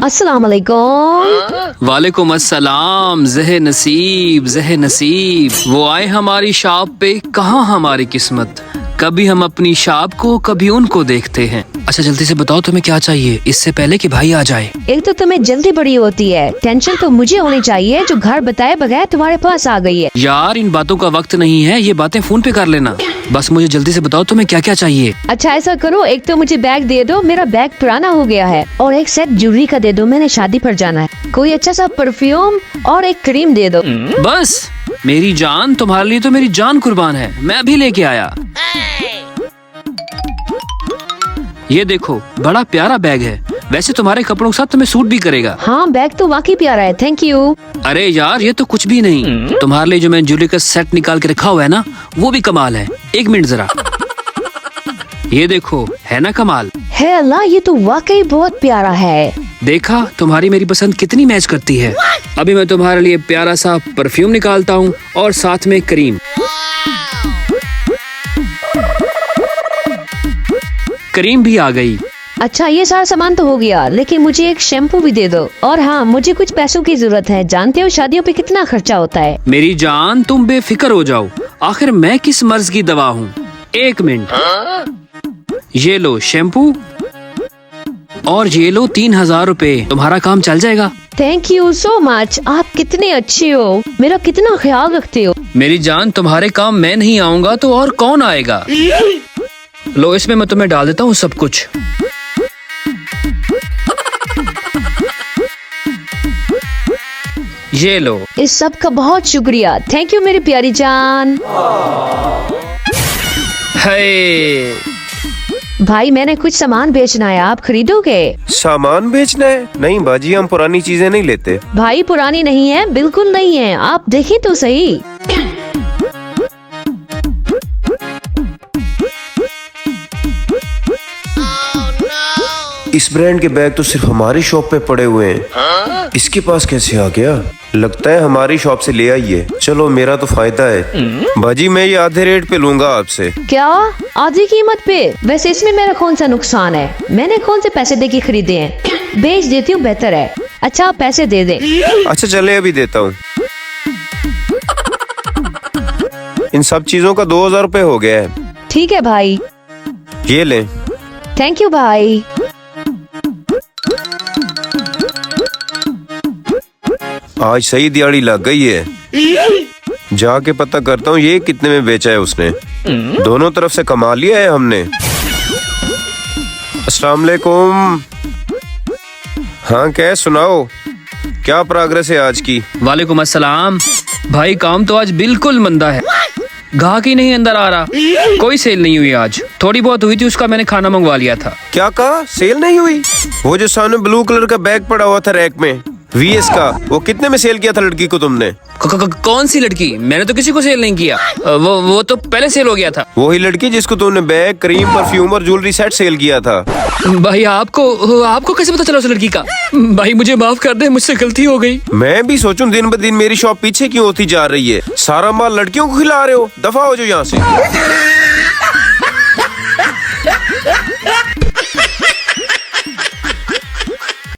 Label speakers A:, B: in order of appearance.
A: अस्सलाम वालेकुम।
B: वालेकुम अस्सलाम। ज़हे नसीब वो आए हमारी शॉप पे, कहाँ हमारी किस्मत। कभी हम अपनी शॉप को कभी उनको देखते हैं। अच्छा जल्दी से बताओ तुम्हें क्या चाहिए, इससे पहले कि भाई आ जाए।
A: एक तो तुम्हें जल्दी बड़ी होती है, टेंशन तो मुझे होनी चाहिए जो घर बताए बगैर तुम्हारे पास आ गई है।
B: यार इन बातों का वक्त नहीं है, ये बातें फोन पे कर लेना। बस मुझे जल्दी से बताओ तुम्हें क्या क्या चाहिए।
A: अच्छा ऐसा करो, एक तो मुझे बैग दे दो, मेरा बैग पुराना हो गया है, और एक सेट ज्वेलरी का दे दो, मैंने शादी पर जाना है। कोई अच्छा सा परफ्यूम और एक क्रीम दे दो।
B: बस मेरी जान, तुम्हारे लिए तो मेरी जान कुर्बान है। मैं अभी लेके आया। ये देखो बड़ा प्यारा बैग है, वैसे तुम्हारे कपड़ों के साथ तुम्हें सूट भी करेगा।
A: हाँ बैग तो वाकई प्यारा है, थैंक यू।
B: अरे यार ये तो कुछ भी नहीं, तुम्हारे लिए जो मैंने ज्वेलरी का सेट निकाल के रखा हुआ है ना, वो भी कमाल है। एक मिनट जरा, ये देखो है ना कमाल।
A: है अल्लाह, ये तो वाकई बहुत प्यारा है।
B: देखा तुम्हारी मेरी पसंद कितनी मैच करती है। अभी मैं तुम्हारे लिए प्यारा सा परफ्यूम निकालता हूँ और साथ में क्रीम। क्रीम भी आ गई।
A: अच्छा ये सारा सामान तो हो गया, लेकिन मुझे एक शैम्पू भी दे दो। और हाँ मुझे कुछ पैसों की जरूरत है, जानते हो शादियों पे कितना खर्चा होता है।
B: मेरी जान तुम बेफिक्र हो जाओ, आखिर मैं किस मर्ज की दवा हूँ। एक मिनट, ये लो शैम्पू और ये लो 3000 रुपए, तुम्हारा काम चल जाएगा।
A: थैंक यू सो मच, आप कितने अच्छे हो, मेरा कितना ख्याल रखते हो।
B: मेरी जान तुम्हारे काम मैं नहीं आऊंगा तो और कौन आएगा। लो इसमें मैं तुम्हें डाल देता हूँ सब कुछ। ये लो।
A: इस सब का बहुत शुक्रिया, थैंक यू मेरी प्यारी जान।
B: है
A: भाई मैंने कुछ सामान बेचना है, आप खरीदोगे?
C: सामान बेचना है? नहीं बाजी, हम पुरानी चीजें नहीं लेते।
A: भाई पुरानी नहीं है, बिल्कुल नहीं है, आप देखें तो सही।
C: इस ब्रांड के बैग तो सिर्फ हमारी शॉप पे पड़े हुए हैं। इसके पास कैसे आ गया? लगता है हमारी शॉप से ले आइए। चलो मेरा तो फायदा है। बाजी मैं ये आधे रेट पे लूंगा आपसे।
A: क्या आधी कीमत पे? वैसे इसमें मेरा कौन सा नुकसान है, मैंने कौन से पैसे दे के खरीदे हैं। बेच देती हूँ बेहतर है। अच्छा आप पैसे दे दें।
C: अच्छा चले अभी देता हूँ। इन सब चीजों का 2000 रुपए हो गया है।
A: ठीक है भाई,
C: ये लें।
A: थैंक यू भाई।
C: आज सही दिहाड़ी लग गई है। जाके पता करता हूँ ये कितने में बेचा है उसने। दोनों तरफ से कमा लिया है हमने। अस्सलाम वालेकुम। हाँ क्या सुनाओ, क्या प्रोग्रेस है आज की?
B: वालेकुम अस्सलाम। भाई काम तो आज बिल्कुल मंदा है, ग्राहक ही नहीं अंदर आ रहा। कोई सेल नहीं हुई आज, थोड़ी बहुत हुई थी, उसका मैंने खाना मंगवा लिया था।
C: क्या कहा? सेल नहीं हुई? वो जो सामने ब्लू कलर का बैग पड़ा हुआ था रैक में, VS का, वो कितने में सेल किया था लड़की को तुमने?
B: कौन सी लड़की? मैंने तो किसी को सेल नहीं किया। वो तो पहले सेल हो गया था।
C: वही लड़की जिसको तुमने बैग, क्रीम, परफ्यूम और ज्वेलरी सेट सेल किया था।
B: भाई आपको कैसे पता चला उस लड़की का? भाई मुझे माफ कर दे, मुझसे गलती हो गई।
C: मैं भी सोचूं दिन ब दिन मेरी शॉप पीछे क्यों होती जा रही है। सारा माल लड़कियों को खिला रहे हो, दफा हो जाओ यहाँ से।